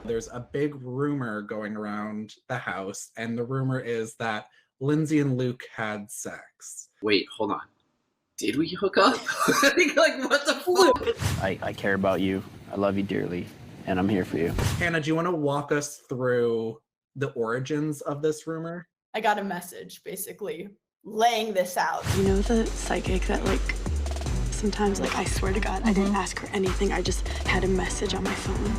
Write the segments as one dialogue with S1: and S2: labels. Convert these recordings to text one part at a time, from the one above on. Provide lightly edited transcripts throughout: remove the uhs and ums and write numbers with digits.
S1: There's a big rumor going around the house, and the rumor is that Lindsay and Luke had sex.
S2: Wait, hold on. Did we hook up? Like, what the fuck?
S3: I care about you. I love you dearly, and I'm here for you.
S1: Hannah, do you want to walk us through the origins of this rumor?
S4: I got a message, basically, laying this out.
S5: You know the psychic that, like, sometimes, like, I swear to God, I didn't ask her anything. I just had a message on my phone.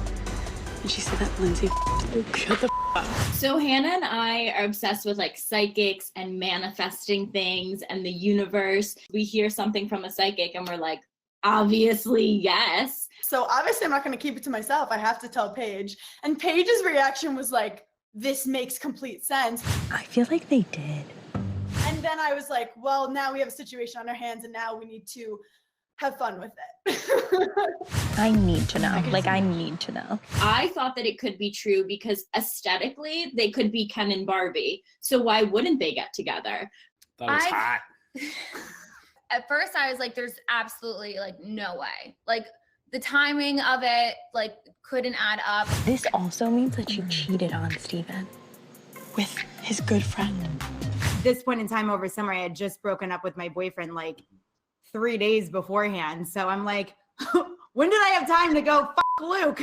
S5: And she said that Lindsay Luke. Shut the up.
S6: So Hannah and I are obsessed with like psychics and manifesting things and the universe. We hear something from a psychic and we're like, obviously, yes.
S4: So obviously I'm not going to keep it to myself. I have to tell Paige. And Paige's reaction was like, this makes complete sense.
S7: I feel like they did.
S4: And then I was like, well, now we have a situation on our hands and now we need to have fun with it.
S7: I need to know. Like, I need to know.
S6: I thought that it could be true because aesthetically they could be Ken and Barbie. So why wouldn't they get together?
S8: That was hot.
S9: At first I was like, there's absolutely like no way. Like the timing of it like couldn't add up.
S7: This also means that you cheated on Steven
S5: With his good friend.
S10: At this point in time over summer, I had just broken up with my boyfriend like 3 days beforehand. So I'm like, when did I have time to go fuck Luke?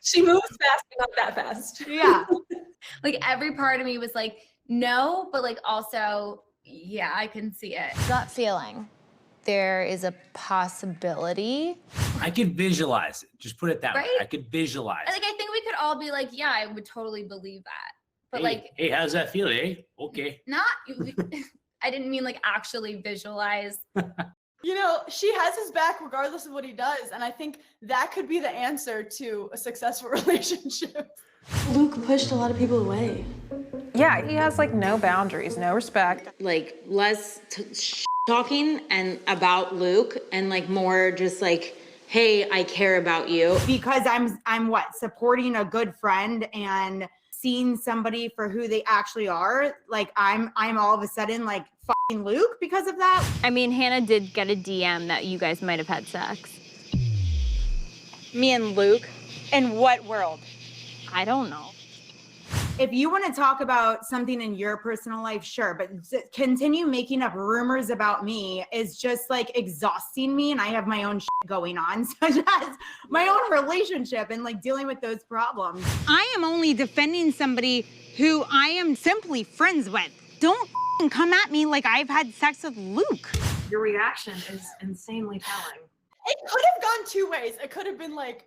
S4: She moves fast, but not that fast.
S10: Yeah.
S9: Like every part of me was like, no, but like also, yeah, I can see it.
S11: Gut feeling. There is a possibility.
S8: I could visualize it. Just put it that way.
S9: Right?
S8: I could visualize
S9: Like I think we could all be like, yeah, I would totally believe that. But like,
S8: hey, how's that feel, eh? Okay.
S9: not, I didn't mean like actually visualize.
S4: You know, she has his back regardless of what he does. And I think that could be the answer to a successful relationship.
S5: Luke pushed a lot of people away.
S12: Yeah, he has like no boundaries, no respect.
S13: Like less talking and about Luke and like more just like, hey, I care about you.
S10: Because I'm what, supporting a good friend and seeing somebody for who they actually are. Like I'm all of a sudden like fucking Luke because of that.
S11: I mean, Hannah did get a DM that you guys might have had sex.
S13: Me and Luke? In what world?
S11: I don't know.
S10: If you want to talk about something in your personal life, sure, but continue making up rumors about me is just like exhausting me, and I have my own shit going on, such as my own relationship and like dealing with those problems.
S13: I am only defending somebody who I am simply friends with. Don't come at me like I've had sex with Luke.
S5: Your reaction is insanely telling.
S4: It could have gone two ways. It could have been like,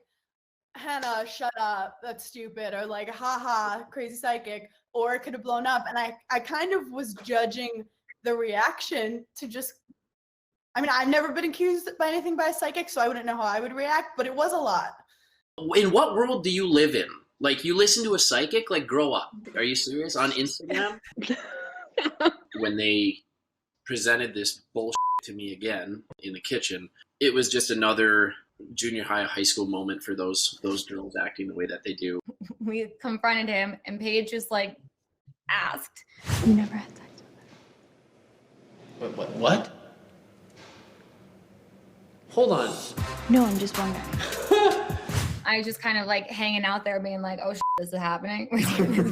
S4: Hannah, shut up, that's stupid, or like, haha, crazy psychic, or it could have blown up. And I kind of was judging the reaction to just, I mean, I've never been accused by anything by a psychic, so I wouldn't know how I would react, but it was a lot.
S2: In what world do you live in? Like, you listen to a psychic? Like, grow up. Are you serious? On Instagram? When they presented this bullshit to me again in the kitchen, it was just another junior high school moment for those girls acting the way that they do.
S9: We confronted him and Paige just like asked.
S7: You never had sex with her.
S3: What? Hold on.
S7: No, I'm just wondering.
S9: I was just kind of like hanging out there being like, oh shit, this is happening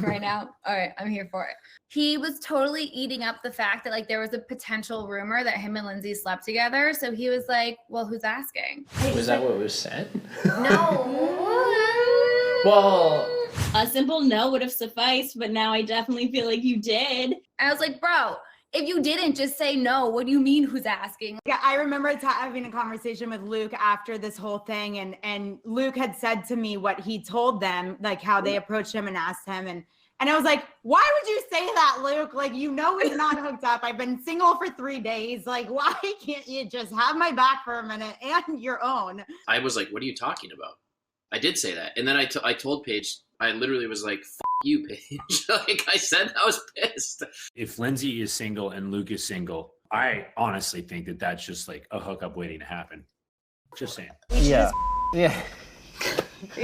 S9: right now. All right, I'm here for it. He was totally eating up the fact that like there was a potential rumor that him and Lindsay slept together. So he was like, well, who's asking?
S3: Was that what was said?
S9: No.
S3: Well,
S6: A simple no would have sufficed, but now I definitely feel like you did.
S9: I was like, bro, if you didn't just say no, what do you mean who's asking?
S10: Yeah, I remember having a conversation with Luke after this whole thing, and Luke had said to me what he told them, like how they approached him and asked him, and I was like, why would you say that, Luke? Like, you know we're not hooked up. I've been single for 3 days. Like, why can't you just have my back for a minute and your own?
S2: I was like, what are you talking about? I did say that. And then I told Paige, I literally was like, F you, Paige. Like, I said I was pissed.
S8: If Lindsay is single and Luke is single, I honestly think that that's just like a hookup waiting to happen. Just saying.
S3: yeah.
S13: You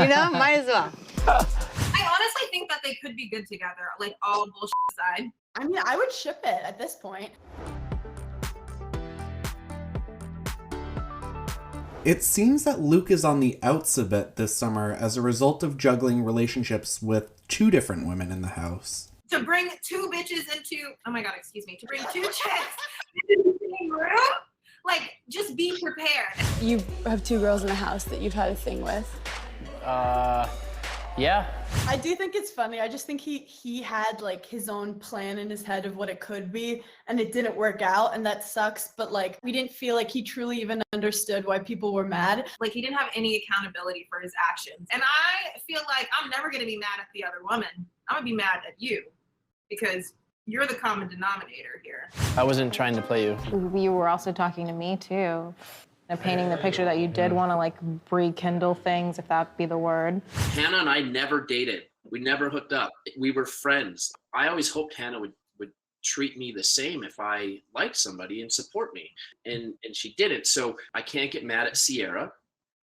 S13: know, might as well.
S12: I honestly think that they could be good together, like all bullshit aside.
S4: I mean, I would ship it at this point.
S1: It seems that Luke is on the outs a bit this summer as a result of juggling relationships with 2 different women in the house.
S12: To bring 2 bitches into, oh my God, excuse me, to bring 2 chicks into the same room, like, just be prepared.
S5: You have 2 girls in the house that you've had a thing with.
S3: Yeah.
S4: I do think it's funny. I just think he had like his own plan in his head of what it could be, and it didn't work out, and that sucks. But like, we didn't feel like he truly even understood why people were mad.
S12: Like, he didn't have any accountability for his actions. And I feel like I'm never gonna be mad at the other woman. I'm gonna be mad at you because you're the common denominator here.
S3: I wasn't trying to play you.
S11: You were also talking to me too. Painting the picture that you did want to like rekindle things, if that be the word.
S2: Hannah and I never dated. We never hooked up. We were friends. I always hoped Hannah would treat me the same if I liked somebody and support me. And she didn't. So I can't get mad at Ciara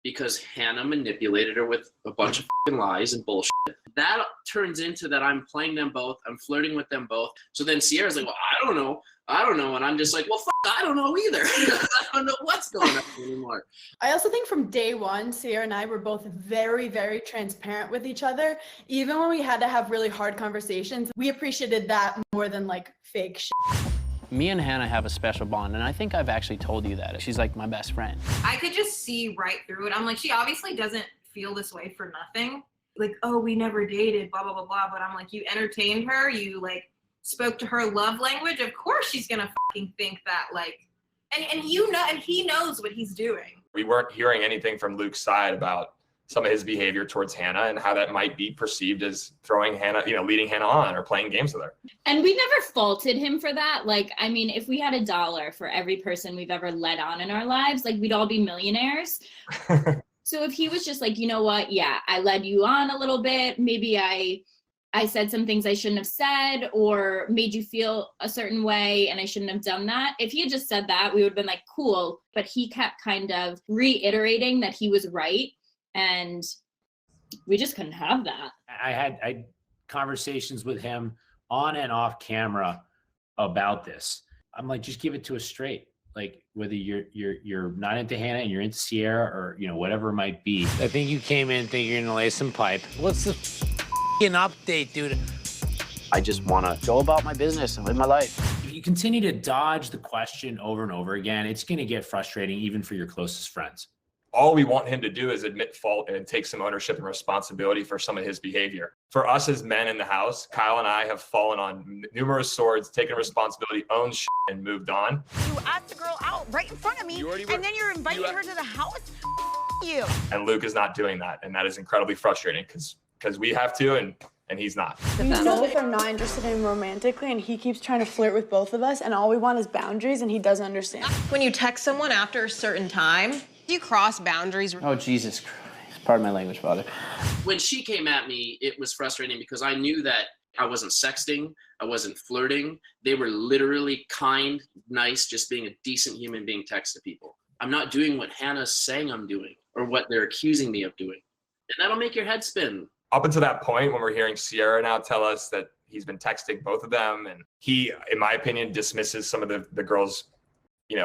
S2: because Hannah manipulated her with a bunch of fucking lies and bullshit. That turns into that I'm playing them both. I'm flirting with them both. So then Ciara's like, well, I don't know. And I'm just like, well, I don't know either. I don't know what's going on anymore.
S4: I also think from day one, Ciara and I were both very, very transparent with each other. Even when we had to have really hard conversations, we appreciated that more than like fake shit.
S3: Me and Hannah have a special bond, and I think I've actually told you that. She's like my best friend.
S12: I could just see right through it. I'm like, she obviously doesn't feel this way for nothing. Like, oh, we never dated, blah, blah, blah, blah. But I'm like, you entertained her, you like spoke to her love language. Of course she's gonna fucking think that, like, and you know, and he knows what he's doing.
S7: We weren't hearing anything from Luke's side about some of his behavior towards Hannah and how that might be perceived as throwing Hannah, leading Hannah on or playing games with her.
S6: And we never faulted him for that. Like, I mean, if we had $1 for every person we've ever led on in our lives, like, we'd all be millionaires. So if he was just like, you know what? Yeah, I led you on a little bit. Maybe I said some things I shouldn't have said or made you feel a certain way and I shouldn't have done that. If he had just said that, we would have been like, cool. But he kept kind of reiterating that he was right. And we just couldn't have that.
S8: I had conversations with him on and off camera about this. I'm like, just give it to us straight. Like, whether you're not into Hannah and you're into Ciara or, whatever it might be.
S14: I think you came in thinking you're gonna lay some pipe. What's the f***ing update, dude?
S3: I just want to go about my business and live my life.
S8: If you continue to dodge the question over and over again, it's going to get frustrating even for your closest friends.
S7: All we want him to do is admit fault and take some ownership and responsibility for some of his behavior. For us as men in the house, Kyle and I have fallen on numerous swords, taken responsibility, owned shit, and moved on.
S13: You asked a girl out right in front of me, and then you're inviting her to the house? You.
S7: And Luke is not doing that, and that is incredibly frustrating because we have to, and he's not.
S5: We both are not interested in him romantically, and he keeps trying to flirt with both of us, and all we want is boundaries, and he doesn't understand.
S15: When you text someone after a certain time, you cross boundaries.
S3: Oh, Jesus Christ. Pardon my language, Father.
S2: When she came at me, it was frustrating because I knew that I wasn't sexting, I wasn't flirting. They were literally kind, nice, just being a decent human being text to people. I'm not doing what Hannah's saying I'm doing or what they're accusing me of doing. And that'll make your head spin.
S7: Up until that point, when we're hearing Ciara now tell us that he's been texting both of them, and he, in my opinion, dismisses some of the girls'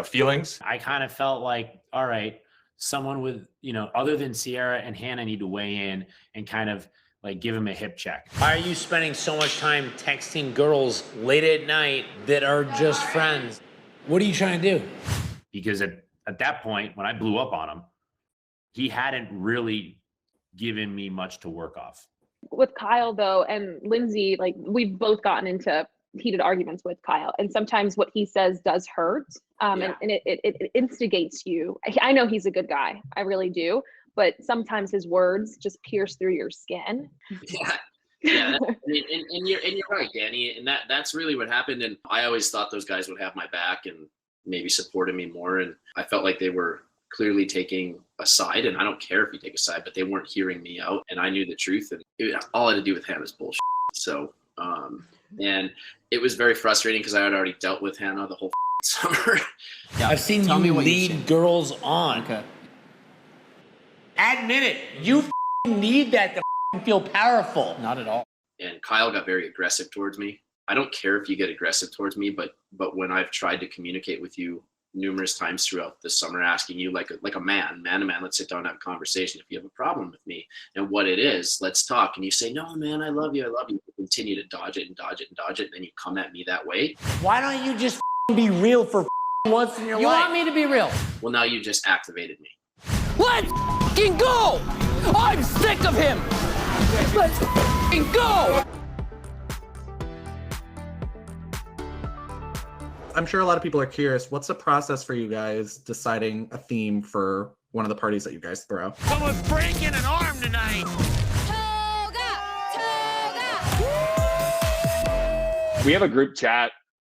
S7: feelings.
S8: I kind of felt like, all right, someone with, other than Ciara and Hannah need to weigh in and kind of like give him a hip check.
S14: Why are you spending so much time texting girls late at night that are just friends? What are you trying to do?
S8: Because at that point, when I blew up on him, he hadn't really given me much to work off.
S16: With Kyle, though, and Lindsay, like, we've both gotten into heated arguments with Kyle, and sometimes what he says does hurt, and it instigates you. I know he's a good guy, I really do, but sometimes his words just pierce through your skin.
S2: Yeah, and you're right, Danny, and that's really what happened. And I always thought those guys would have my back and maybe supported me more, and I felt like they were clearly taking a side, and I don't care if you take a side, but they weren't hearing me out, and I knew the truth, and all I had to do with Hannah's bullshit. So and it was very frustrating because I had already dealt with Hannah the whole summer.
S14: Yeah, I've seen you lead girls on. Okay. Admit it. You need that to feel powerful.
S3: Not at all.
S2: And Kyle got very aggressive towards me. I don't care if you get aggressive towards me, but when I've tried to communicate with you numerous times throughout the summer asking you like a man to man, let's sit down and have a conversation. If you have a problem with me and what it is, let's talk. And you say, no, man, I love you. You continue to dodge it. And then you come at me that way.
S14: Why don't you just be real for once in your life? You want me to be real?
S2: Well, now you just activated me.
S14: Let's go! I'm sick of him! Let's go!
S1: I'm sure a lot of people are curious. What's the process for you guys deciding a theme for one of the parties that you guys throw?
S14: Someone's breaking an arm tonight!
S7: We have a group chat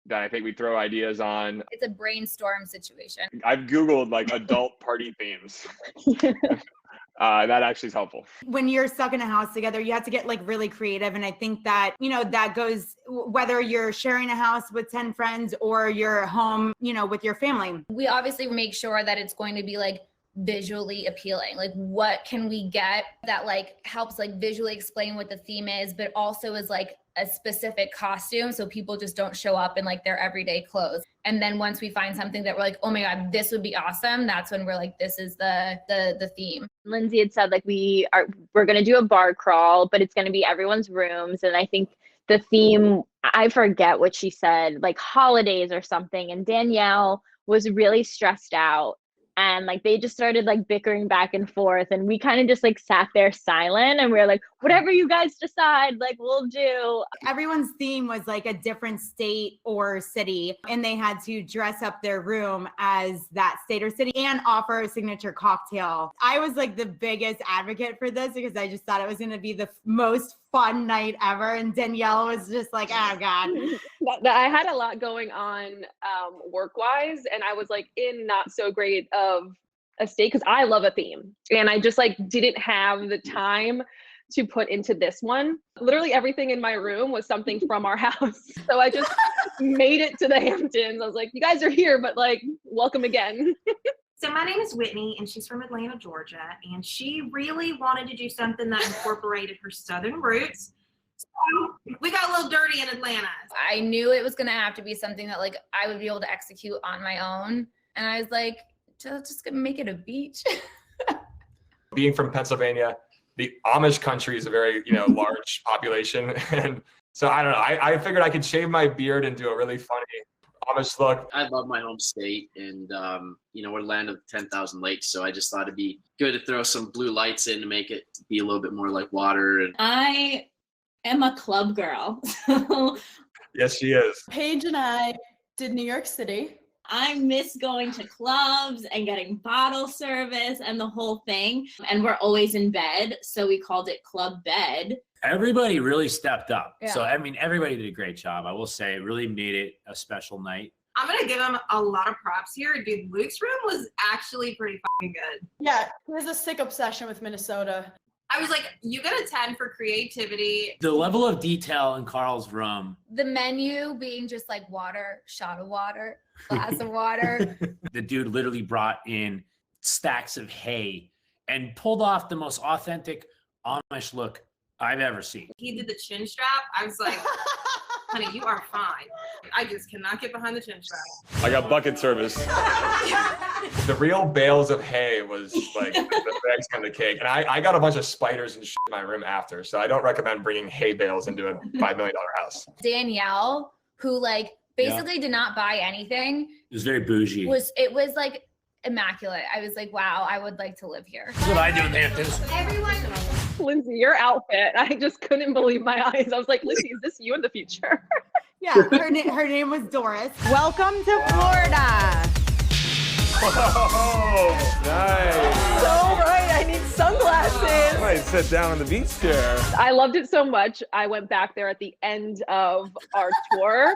S7: that I think we throw ideas on.
S9: It's a brainstorm situation.
S7: I've Googled like adult party themes. That actually is helpful.
S10: When you're stuck in a house together, you have to get like really creative. And I think that, that goes whether you're sharing a house with 10 friends or you're home, with your family.
S9: We obviously make sure that it's going to be like visually appealing. Like what can we get that like helps like visually explain what the theme is, but also is like a specific costume so people just don't show up in like their everyday clothes. And then once we find something that we're like, oh my God, this would be awesome, that's when we're like, this is the theme.
S16: Lindsay had said like we're gonna do a bar crawl, but it's gonna be everyone's rooms. And I think the theme, I forget what she said, like holidays or something. And Danielle was really stressed out. And like they just started like bickering back and forth, and we kind of just like sat there silent, and we were like, whatever you guys decide, like we'll do.
S10: Everyone's theme was like a different state or city, and they had to dress up their room as that state or city and offer a signature cocktail. I was like the biggest advocate for this because I just thought it was going to be the most fun night ever, and Danielle was just like, oh God.
S16: I had a lot going on work-wise, and I was like in not so great of a state because I love a theme, and I just like didn't have the time to put into this one. Literally everything in my room was something from our house, so I just made it to the Hamptons. I was like, you guys are here, but like welcome again.
S12: So my name is Whitney, and she's from Atlanta, Georgia, and she really wanted to do something that incorporated her Southern roots. So we got a little dirty in Atlanta.
S9: I knew it was gonna have to be something that like I would be able to execute on my own. And I was like, just gonna make it a beach.
S7: Being from Pennsylvania, the Amish country is a very, large population. And so I don't know, I figured I could shave my beard and do a really funny Amish look.
S2: I love my home state, and we're land of 10,000 lakes, so I just thought it'd be good to throw some blue lights in to make it be a little bit more like water. And
S6: I am a club girl.
S7: Yes, she is.
S4: Paige and I did New York City.
S6: I miss going to clubs and getting bottle service and the whole thing. And we're always in bed, so we called it Club Bed.
S8: Everybody really stepped up.
S9: Yeah.
S8: So, I mean, everybody did a great job. I will say it really made it a special night.
S12: I'm going to give him a lot of props here. Dude, Luke's room was actually pretty fucking good.
S4: Yeah, he has a sick obsession with Minnesota.
S12: I was like, you get a 10 for creativity.
S8: The level of detail in Carl's room.
S9: The menu being just like water, shot of water, glass of water.
S8: The dude literally brought in stacks of hay and pulled off the most authentic Amish look I've ever seen.
S12: He did the chin strap. I was like, honey, you are fine. I just cannot get behind the chin strap.
S7: I got bucket service. The real bales of hay was like the icing on the cake. And I got a bunch of spiders and shit in my room after. So I don't recommend bringing hay bales into a $5 million house.
S9: Danielle, who like basically did not buy anything.
S8: It was very bougie.
S9: It was like immaculate. I was like, wow, I would like to live here.
S8: That's what I do in Hamptons.
S9: Everyone.
S16: Lindsay, your outfit, I just couldn't believe my eyes. I was like, Lindsay, is this you in the future?
S10: Yeah, her name was Doris. Welcome to Florida.
S7: Oh, nice.
S16: So right, I need sunglasses.
S7: I might sit down on the beach chair.
S16: I loved it so much. I went back there at the end of our tour,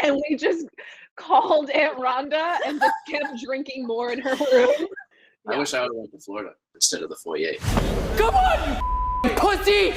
S16: and we just called Aunt Rhonda and just kept drinking more in her room.
S2: I wish I would have went to Florida instead of the foyer.
S14: Come on, you pussy!